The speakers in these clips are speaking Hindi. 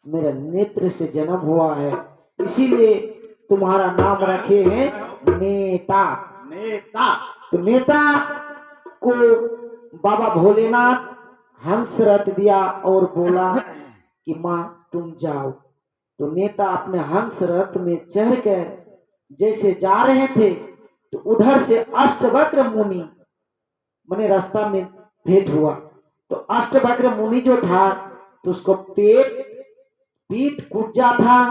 मेरे नेत्र से जन्म हुआ है, इसीलिए तुम्हारा नाम रखे हैं नेता। नेता। तो नेता को बाबा भोलेनाथ हंस रथ दिया और बोला कि माँ तुम जाओ। तो नेता अपने हंस रथ में चढ़कर जैसे जा रहे थे तो उधर से अष्टवक्र मुनि मैंने रास्ता में भेंट हुआ। तो अष्टवक्र मुनि जो था तो उसको पीठ कुब्जा था,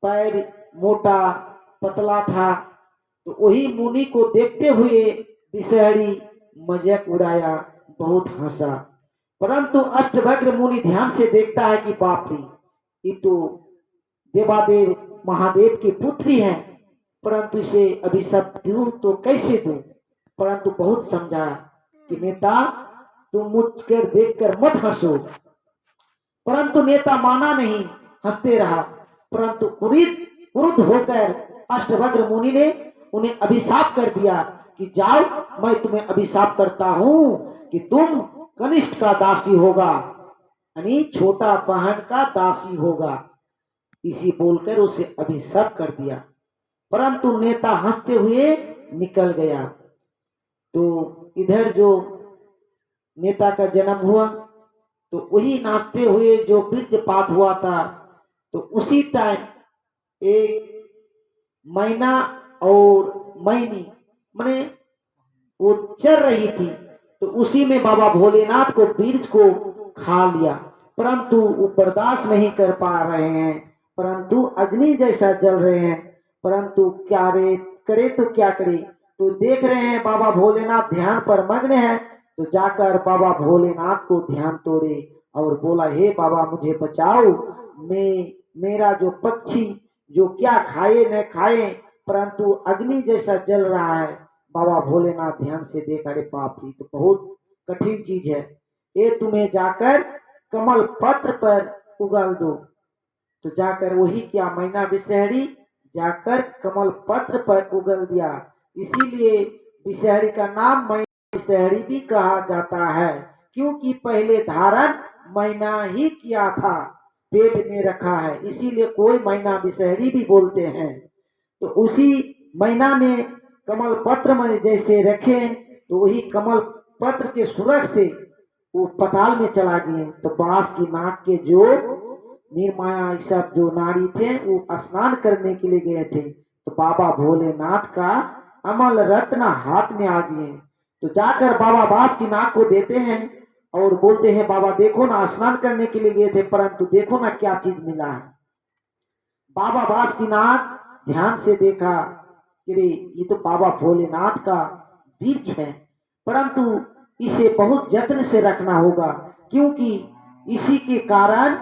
पैर मोटा पतला था। तो वही मुनि को देखते हुए बिसहरी मजाक उड़ाया, बहुत हंसा। परंतु अष्टवक्र मुनि ध्यान से देखता है कि बाप रे, ये तो देवादेव महादेव की पुत्री है, परंतु इसे अभिशाप दूं तो कैसे दूं। परंतु बहुत समझाया कि नेता तुम मुझकर देखकर मत हंसो। परंतु नेता माना नहीं, हंसते रहा। परंतु क्रुद्ध होकर अष्टवक्र मुनि ने उन्हें अभिशाप कर दिया कि जाओ, मैं तुम्हें अभिशाप करता हूं कि तुम कनिष्ठ का दासी होगा, यानी छोटा बहन का दासी होगा। इसी बोलकर उसे अभिशाप कर दिया। परंतु नेता हंसते हुए निकल गया। तो इधर जो नेता का जन्म हुआ तो वही नाचते हुए जो वृक्षपात हुआ था, तो उसी टाइम एक मैना और मैनी माने वो चल रही थी। तो उसी में बाबा भोलेनाथ को बीज को खा लिया, परंतु वो बर्दाश्त नहीं कर पा रहे हैं, परंतु अग्नि जैसा जल रहे हैं। परंतु क्या करे तो क्या करे। तो देख रहे हैं बाबा भोलेनाथ ध्यान पर मग्न है। तो जाकर बाबा भोलेनाथ को ध्यान तोड़े और बोला, हे बाबा मुझे बचाओ, मेरा जो पक्षी जो क्या खाए न खाए, परंतु अग्नि जैसा जल रहा है। बाबा भोलेनाथ ध्यान से देखा, अरे बाप रे, तो बहुत कठिन चीज है, ये तुम्हें जाकर कमल पत्र पर उगल दो। तो जाकर वही क्या मैना बिसहरी जाकर कमल पत्र पर उगल दिया। इसीलिए बिसहरी का नाम मैना बिसहरी भी कहा जाता है, क्योंकि पहले धारण मैना ही किया था, पेट में रखा है, इसीलिए कोई मैना बिसहरी भी बोलते हैं। तो उसी मैना में कमल पत्र में जैसे रखे तो वही कमल पत्र के सुरख से वो पताल में चला गए। तो बांस की नाक के जो निर्माया सब जो नारी थे वो स्नान करने के लिए गए थे। तो बाबा भोलेनाथ का अमल रत्न हाथ में आ गए। तो जाकर बाबा बांस की नाक को देते हैं और बोलते हैं, बाबा देखो ना, स्नान करने के लिए गए थे, परंतु देखो ना क्या चीज मिला है। बाबा बांस की नाक ध्यान से देखा कि ये तो बाबा भोलेनाथ का वृक्ष है, परंतु इसे बहुत जत्न से रखना होगा, क्योंकि इसी के कारण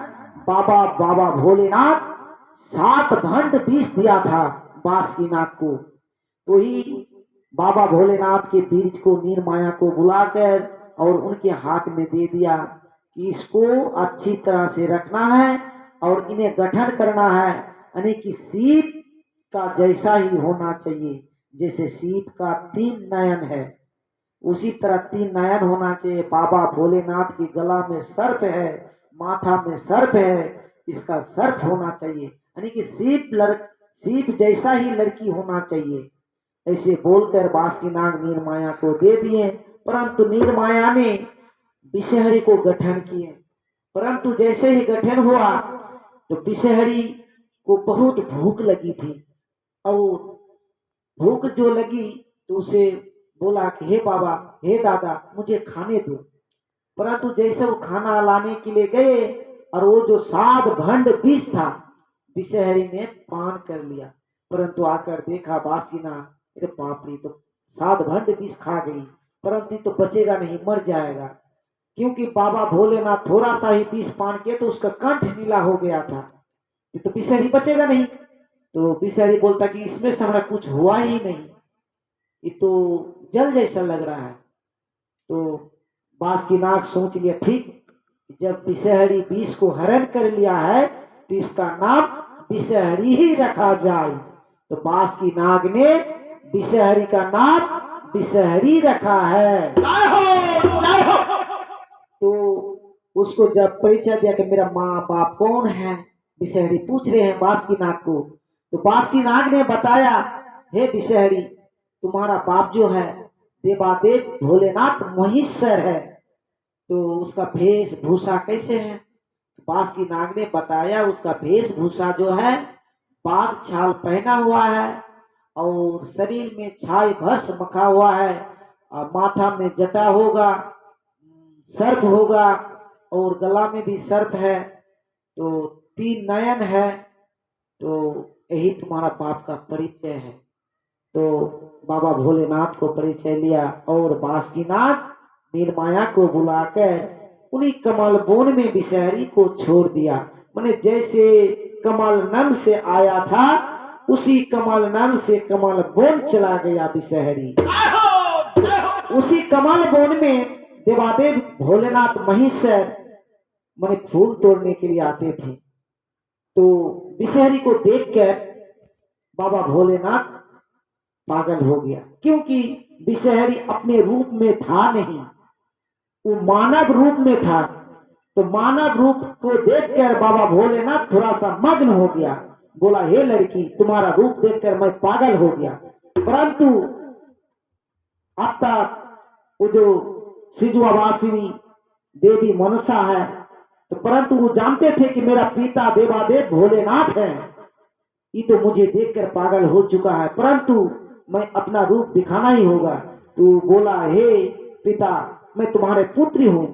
बाबा भोलेनाथ 7 भंड विष दिया था बांस की नाक को। तो ही बाबा भोलेनाथ के बीज को नीरमाया को बुलाकर और उनके हाथ में दे दिया कि इसको अच्छी तरह से रखना है और इन्हें गठन करना है, यानी कि सीप का जैसा ही होना चाहिए। जैसे सीप का 3 नयन है, उसी तरह 3 नयन होना चाहिए। बाबा भोलेनाथ की गला में सर्प है, माथा में सर्प है, इसका सर्प होना चाहिए, यानी कि सीप जैसा ही लड़की होना चाहिए। ऐसे बोलकर बासुकीनाग नीरमाया को दे दिए। परंतु नीरमाया ने बिसहरी को गठन किए। परंतु जैसे ही गठन हुआ तो बिसहरी को बहुत भूख लगी थी, और भूख जो लगी तो उसे बोला कि हे बाबा, हे दादा, मुझे खाने दो। परंतु जैसे वो खाना लाने के लिए गए और वो जो 7 भंड विष था बिसहरी ने पान कर लिया। परंतु आकर देखा बासुकीनाग, अरे बाप रे, तो 7 भंड विष खा गई, परंतु तो बचेगा नहीं, मर जाएगा। क्योंकि बाबा भोलेनाथ थोड़ा सा ही विष पान किया तो उसका कंठ नीला हो गया था, तो बिसहरी बचेगा नहीं। तो बिसहरी बोलता कि इसमें से हमारा कुछ हुआ ही नहीं, ये तो जल जैसा लग रहा है। तो बासुकीनाग सोच लिया, ठीक, जब बिसहरी विष को हरण कर लिया है तो इसका नाम बिसहरी ही रखा जाए। तो बासुकीनाग ने बिसहरी का नाम बिसहरी रखा है। तो उसको जब परिचय दिया कि मेरा माँ बाप कौन है, बिशहरी पूछ रहे हैं बासुकीनाग को। तो बासुकीनाग ने बताया, हे बिशहरी, तुम्हारा बाप जो है देवादेव भोलेनाथ महेश्वर है, तो उसका वेशभूषा कैसे है? बासुकीनाग ने बताया, उसका वेशभूषा जो है बाघ छाल पहना हुआ है और शरीर में छाई भस्म मखा हुआ है और माथा में जटा होगा, सर्प होगा और गला में भी सर्प है, तो 3 नयन है। तो यही तुम्हारा बाप का परिचय है। तो बाबा भोलेनाथ को परिचय लिया और बासुकीनाग नीलमाया को बुलाकर उन्हीं कमल बोन में बिशहरी को छोड़ दिया। मैंने जैसे कमल नन से आया था उसी कमल नन से कमल बोन चला गया बिशहरी। उसी कमल बोन में देवादेव भोलेनाथ महेश्वर मैंने फूल तोड़ने के लिए आते थे। तो बिशहरी को देखकर बाबा भोलेनाथ पागल हो गया, क्योंकि बिशहरी अपने रूप में था नहीं, वो मानव रूप में था। तो मानव रूप को देखकर बाबा भोलेनाथ थोड़ा सा मग्न हो गया, बोला, हे लड़की, तुम्हारा रूप देखकर मैं पागल हो गया। परंतु अब तक वो जो सिजवावासिनी देवी मनसा है, तो परंतु वो जानते थे कि मेरा पिता देवादेव भोलेनाथ है, ये तो मुझे देखकर पागल हो चुका है, परंतु मैं अपना रूप दिखाना ही होगा। तो बोला, हे पिता, मैं तुम्हारे पुत्री हूँ,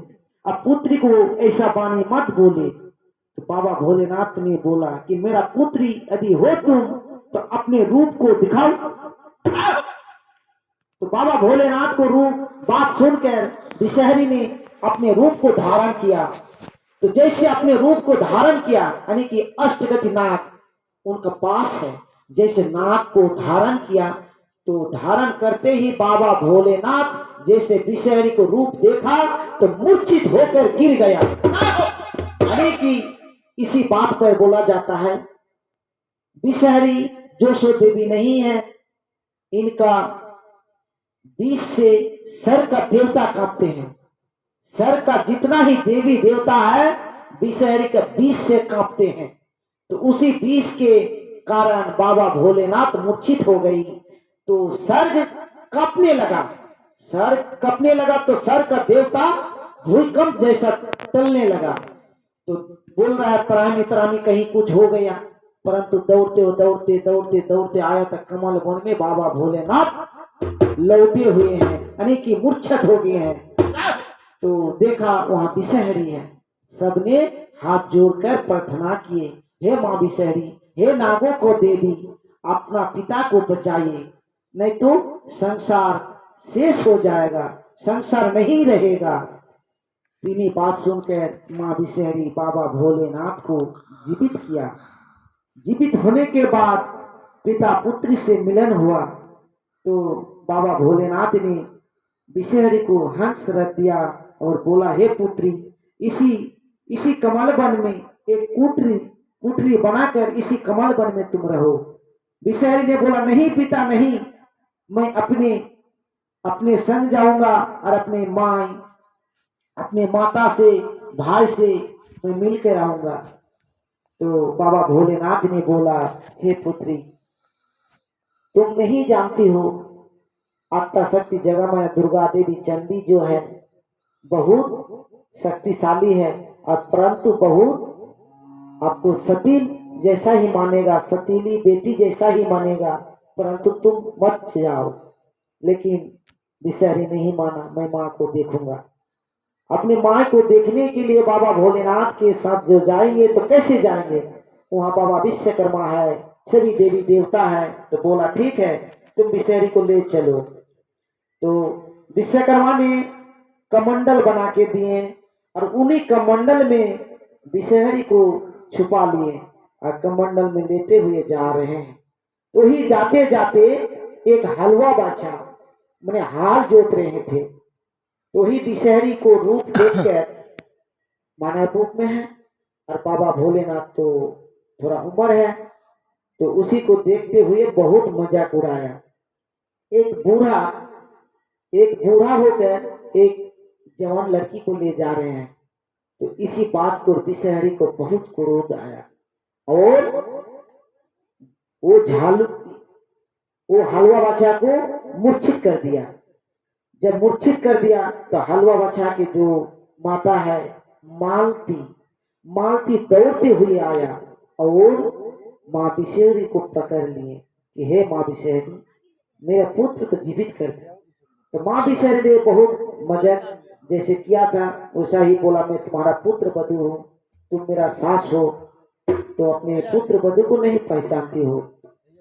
अब पुत्री को ऐसा बानी मत बोले। तो बाबा भोलेनाथ ने बोला कि मेरा पुत्री यदि हो तुम तो अपने रूप को दिखाओ। तो बाबा भोलेनाथ को रूप बात सुनकर बिशहरी ने अपने रूप को धारण किया। तो जैसे अपने रूप को धारण किया, यानी कि अष्टगति नाग उनका पास है, जैसे नाग को धारण किया, तो धारण करते ही बाबा भोलेनाथ जैसे बिशहरी को रूप देखा तो मूर्छित होकर गिर गया। यानी कि इसी बात पर बोला जाता है, बिशहरी जोशो देवी नहीं है, इनका बीच से सर का देवता कांपते हैं। सर का जितना ही देवी देवता है बिशहरी का बीच से कांपते हैं। तो उसी बीच के कारण बाबा भोलेनाथ मूर्छित हो गई। तो सर कांपने लगा, सर कांपने लगा, तो सर का देवता भूकंप जैसा टलने लगा। तो बोल रहा है, तरामी तरामी कहीं कुछ हो गया, परंतु दौड़ते दौड़ते दौड़ते दौड़ते आया तक कमल वन में बाबा भोलेनाथ लौटे हुए हैं, यानी कि मूर्छित हो गए हैं। तो देखा वहां बिशहरी है, सबने हाथ जोड़कर प्रार्थना किए, हे माँ बिशहरी, हे नागों को देवी, अपना पिता को बचाइए, नहीं तो संसार शेष हो जाएगा, संसार नहीं रहेगा। तीनी बात सुनकर माँ बिशहरी बाबा भोलेनाथ को जीवित किया। जीवित होने के बाद पिता पुत्री से मिलन हुआ। तो बाबा भोलेनाथ ने बिशहरी को हंस रख दिया और बोला, हे पुत्री, इसी कमल वन में एक कुटरी बनाकर इसी कमल वन में तुम रहो। बिशहरी ने बोला, नहीं पिता नहीं, मैं अपने संग जाऊंगा और अपने माता से भाई से मैं मिलकर आऊंगा। तो बाबा भोलेनाथ ने बोला, हे पुत्री, तुम नहीं जानती हो, आत्ता शक्ति जगमाया दुर्गा देवी चंडी जो है बहुत शक्तिशाली है, और परंतु बहुत आपको सती जैसा ही मानेगा, सतीली बेटी जैसा ही मानेगा, परंतु तुम मत जाओ। लेकिन बिशहरी नहीं माना, मैं माँ को देखूंगा। अपनी माँ को देखने के लिए बाबा भोलेनाथ के साथ जो जाएंगे, तो कैसे जाएंगे? वहाँ बाबा विश्वकर्मा है, सभी देवी देवता है। तो बोला, ठीक है, तुम बिशहरी को ले चलो। तो विश्वकर्मा ने कमंडल बना के दिए और उन्हीं कमंडल में बिशहरी को छुपा लिए और कमंडल में लेते हुए जा रहे हैं। तो ही जाते जाते एक हलवा बादशाह मैंने हाल जोत रहे थे। तो ही बिशहरी को रूप देखकर, मानव रूप में है और बाबा भोलेनाथ तो थोड़ा उम्र है, तो उसी को देखते हुए बहुत मजाक उड़ाया। एक बूढ़ा होकर एक जवान लड़की को ले जा रहे हैं। तो इसी बात को बिसहरी को बहुत क्रोध आया और वो झालू वो हलवा बच्चा को मूर्छित कर दिया। जब मूर्छित कर दिया तो हलवा बच्चा की जो माता है मालती मालती दौड़ते हुए आया और माँ बिसेहरी को पकड़ लिए कि हे माँ बिसेहरी, मेरे पुत्र को जीवित कर दे। तो माँ बिसेहरी ने बहुत मजाक जैसे किया था वैसा ही बोला, मैं तुम्हारा पुत्र वधू हूँ, तुम मेरा सास हो, तो अपने पुत्र वधू को नहीं पहचानती हो।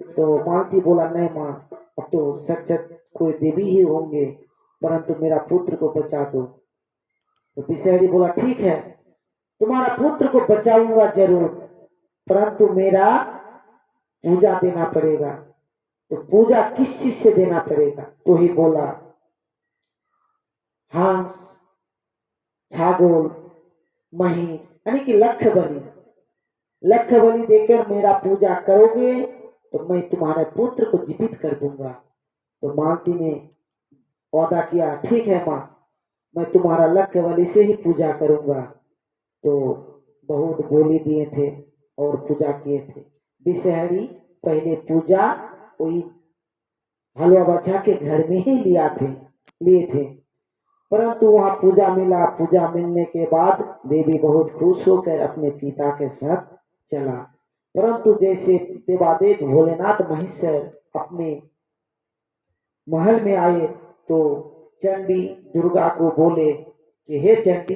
तो मालती बोला, नहीं माँ, अब तो सच कोई देवी ही होंगे, परंतु मेरा पुत्र को बचा दो। तो बिसेहरी बोला, ठीक है, तुम्हारा पुत्र को बचाऊंगा जरूर, परंतु मेरा पूजा देना पड़ेगा। तो पूजा किस चीज से देना पड़ेगा? तो ही बोला, हंस, छागोल, महिष, यानी कि लख बलि देकर मेरा पूजा करोगे तो मैं तुम्हारे पुत्र को जीवित कर दूंगा। तो मालती ने वादा किया, ठीक है माँ, मैं तुम्हारा लख बलि से ही पूजा करूंगा। तो बहुत बोली दिए थे और पूजा किए थे। बिसेहरी पहले पूजा कोई हलवा बच्चा के घर में ही लिए थे, परंतु वहां पूजा मिला। पूजा मिलने के बाद देवी बहुत खुश होकर अपने पिता के साथ चला। परंतु जैसे देवादेव भोलेनाथ महेश्वर अपने महल में आए तो चंडी दुर्गा को बोले कि हे चंडी,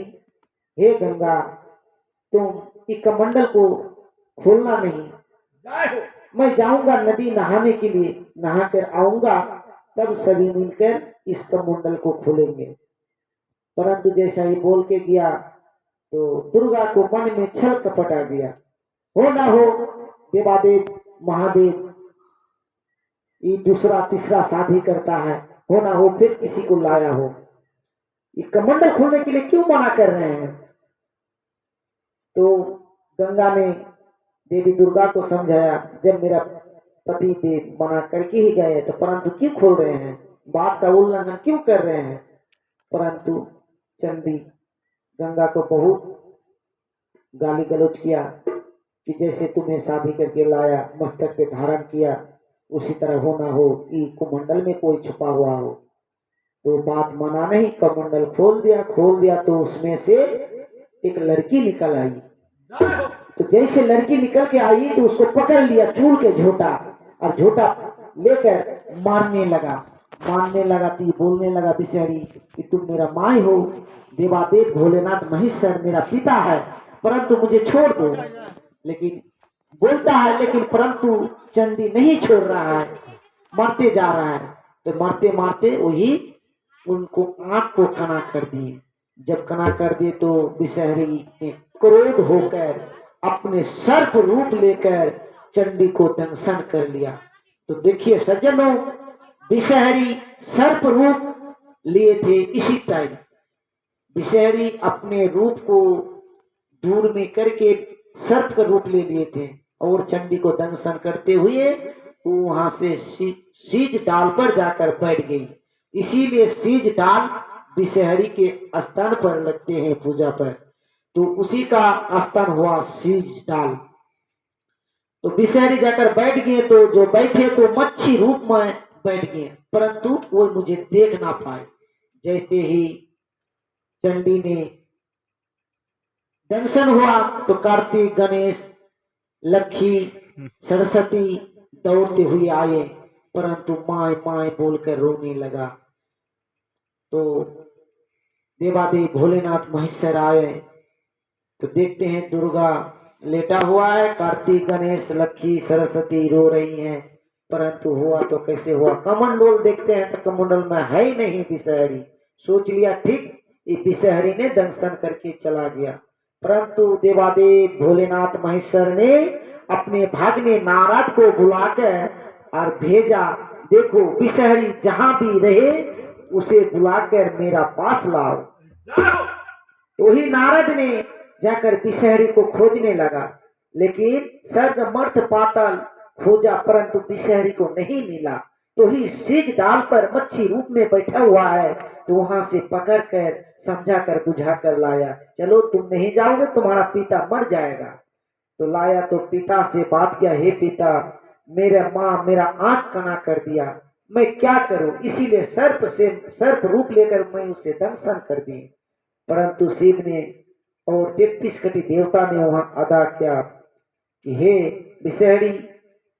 हे गंगा, तुम इस कमंडल को खोलना नहीं, मैं जाऊंगा नदी नहाने के लिए, नहा कर आऊंगा, तब सभी मिलकर इस कमंडल को खोलेंगे। परंतु जैसा ही बोल के गया तो दुर्गा को मन में छल कपट आ गया, हो ना हो देवादेव महादेव ये दूसरा तीसरा शादी करता है, हो ना हो फिर किसी को लाया हो, ये कमंडल खोलने के लिए क्यों मना कर रहे हैं। तो गंगा ने देवी दुर्गा को समझाया, जब मेरा पति देव मना करके ही गए तो परंतु क्यों खोल रहे हैं, बात का उल्लंघन क्यों कर रहे हैं। परंतु चंडी गंगा को बहुत गाली गलौज किया कि जैसे तुम्हें शादी करके लाया, मस्तक पे धारण किया, उसी तरह होना हो कि कुमंडल में कोई छुपा हुआ हो। तो बात माना नहीं, कमंडल खोल दिया तो उसमें से एक लड़की निकल आई। तो जैसे लड़की निकल के आई तो उसको पकड़ लिया चूल के झोटा, और झोटा लेकर मारने लगा तो बोलने लगा बिसेहरी कि तुम मेरा माई हो, देवादेव भोलेनाथ महेश्वर मेरा पिता है, परंतु मुझे छोड़ दो। लेकिन बोलता है, लेकिन परंतु चंडी नहीं छोड़ रहा है, मरते जा रहा है। तो मरते मारते वही उनको आंख को कना कर दिए। जब कना कर दिए तो बिसेहरी ने क्रोध होकर अपने सर्प रूप लेकर चंडी को दंशन कर लिया। तो देखिए सज्जनों, बिसेहरी सर्प रूप लिए थे। इसी टाइम बिसेहरी अपने रूप को दूर में करके सर्प का रूप ले लिए थे और चंडी को दंशन करते हुए वो वहां से सीज डाल पर जाकर बैठ गई। इसीलिए सीज डाल बिसेहरी के स्थान पर लगते हैं पूजा पर, तो उसी का स्थान हुआ सीज डाल। तो बिसेहरी जाकर बैठ गए, तो जो बैठे तो मच्छी रूप में बैठ गए, परंतु वो मुझे देख ना पाए। जैसे ही चंडी ने दंशन हुआ तो कार्तिक, गणेश, लक्ष्मी, सरस्वती दौड़ते हुए आए, परंतु माए माए बोलकर रोने लगा। तो देवादेव भोलेनाथ महेश्वर आए तो देखते हैं दुर्गा लेटा हुआ है, कार्तिक, गणेश, लक्ष्मी, सरस्वती रो रही हैं, परंतु हुआ तो कैसे हुआ। कमंडल देखते हैं तो कमंडल में है ही नहीं बिसेहरी। सोच लिया ठीक ये बिसेहरी ने दंशन करके चला गया, परंतु देवादेव भोलेनाथ महेश्वर ने अपने भाग्ने नारद को बुलाकर और भेजा, देखो बिसेहरी जहां भी रहे उसे बुलाकर मेरा पास लाओ। वही नारद ने जाकर बिसेहरी को खोजने लगा, लेकिन स्वर्ग मर्त पाताल खोजा परंतु बिसेहरी को नहीं मिला। तो ही सीज डाल पर मच्छी रूप में बैठा हुआ है। तो वहां से पकड़ कर समझा कर बुझा कर लाया, चलो तुम नहीं जाओगे, तुम्हारा पिता मर जाएगा। तो लाया तो पिता से बात किया, हे पिता, मेरा माँ मेरा आंख कना कर दिया, मैं क्या करूं, इसीलिए सर्प रूप लेकर मैं उसे दंशन कर दी। परंतु शिव ने और 33 कटी देवता ने वहां अदा किया कि हे विषहरी,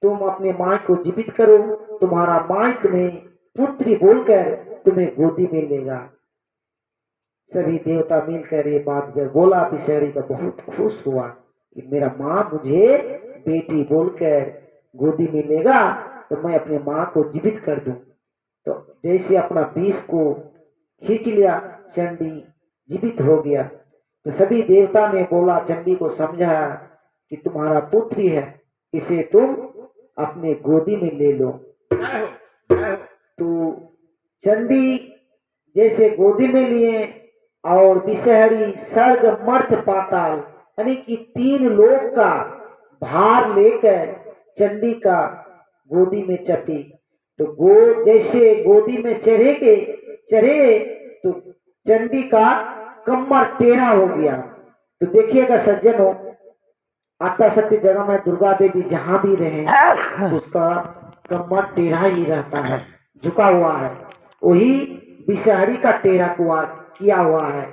तुम अपने माँ को जीवित करो, तुम्हारा माँ तुम्हें पुत्री बोलकर तुम्हें गोदी में लेगा। सभी देवता मिलकर ये बात जब बोला, विषहरी का बहुत खुश हुआ कि मेरा माँ मुझे बेटी बोलकर गोदी में लेगा, तो मैं अपने माँ को जीवित कर दूं। तो जैसे अपना विष को खींच लिया, चंडी जीवित हो गया। तो सभी देवता ने बोला, चंडी को समझाया कि तुम्हारा पुत्री है, इसे तुम अपने गोदी में ले लो। तो चंडी जैसे गोदी में लिए और विषहरी स्वर्ग मर्त पाताल यानी कि 3 लोक का भार लेकर चंडी का गोदी में चढ़ी। तो जैसे गोदी में चढ़े तो चंडी का कमर टेढ़ा हो गया। तो देखिएगा सज्जनों, आता सत्य जगह में दुर्गा देवी जहां भी रहे उसका कमर टेढ़ा ही रहता है, झुका हुआ है। वही विषहरी का टेढ़ा किया हुआ है।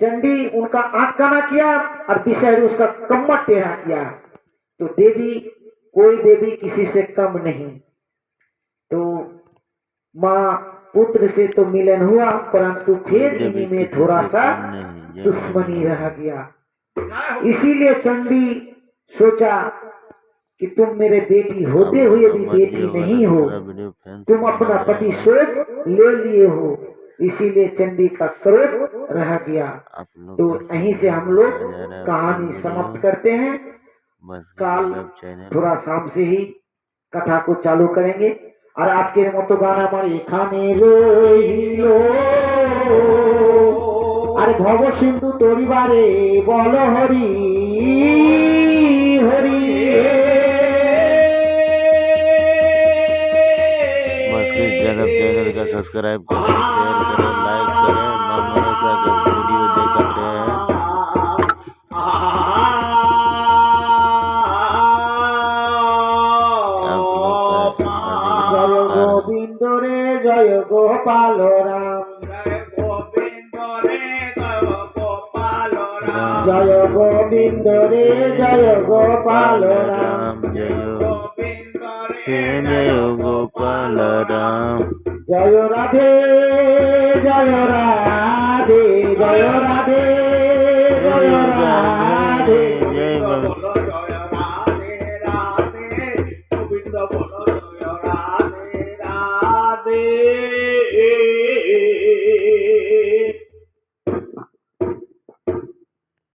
चंडी उनका आंख काना किया और विषहरी उसका कमर टेढ़ा किया। तो देवी, कोई देवी किसी से कम नहीं। तो माँ पुत्र से तो मिलन हुआ, परंतु फिर इन्हीं में थोड़ा सा दुश्मनी रह गया। इसीलिए चंडी सोचा कि तुम मेरे बेटी होते हुए भी बेटी नहीं हो, तुम अपना पति सोच ले लिए हो, इसीलिए चंडी का क्रोध रह गया। तो यहीं से हम लोग कहानी समाप्त करते हैं। काल थोड़ा शाम से ही कथा को चालू करेंगे। और आज के मतो गाना हमारे एखाने रहिलो, अरे भव सिंधु तोरी बारे बोलो हरि हरि। चैनल का सब्सक्राइब करें, शेयर करें, लाइक करें। मां मनसा का वीडियो देखते रहे। जय गोविंद रे जय गोपाल राम, जय गोविंद रे जय गोपाल राम, जय गोपाल राम। जय राधे जय राधे जय राधे जय राधे जय राधे।